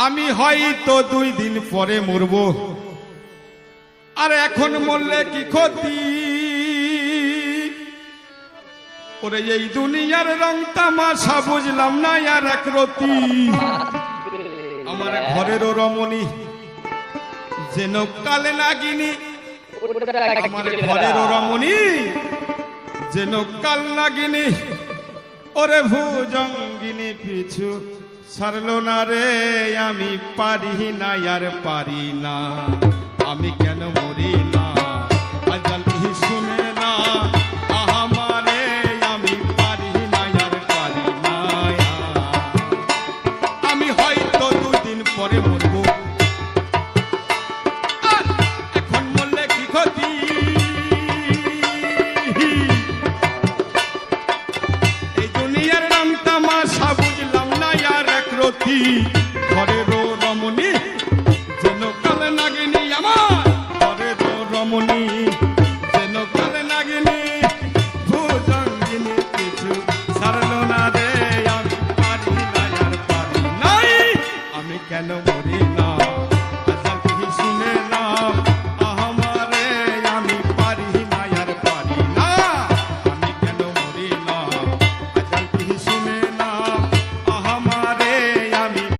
আমি হয়তো 2 দিন পরে মরব, আর এখন মরলে কি ক্ষতি? ওরে এই দুনিয়ার রং তামাশা বুঝলাম না আর এক রতি। আমার ঘরেরও রমণী যেন কালে নাগিনী, আমার ঘরেরও রমণী যেন কাল নাগিনী। ওরে ভুজঙ্গিনী পিছু ছাড়লো না রে, আমি পারি না আর পারি না, আমি কেন মরি না আজকাল কি শুনে না আমারে, আমি পারি না আর পারি না। আমি হয়তো 2 দিন পরে মরব, এখন মরলে কি ক্ষতি? এই দুনিয়ার নাম তামাশা বুঝলাম না আর এক রতি। ঘরেরও রমণী যেন কালে নাগিনী, আমার ঘরেরও রমণী যেন কালে নাগিনী। ভুজঙ্গিনী কিছু ছাড়লো না রে, আমি পারি না আর পারি নাই, আমি কেন মরি না।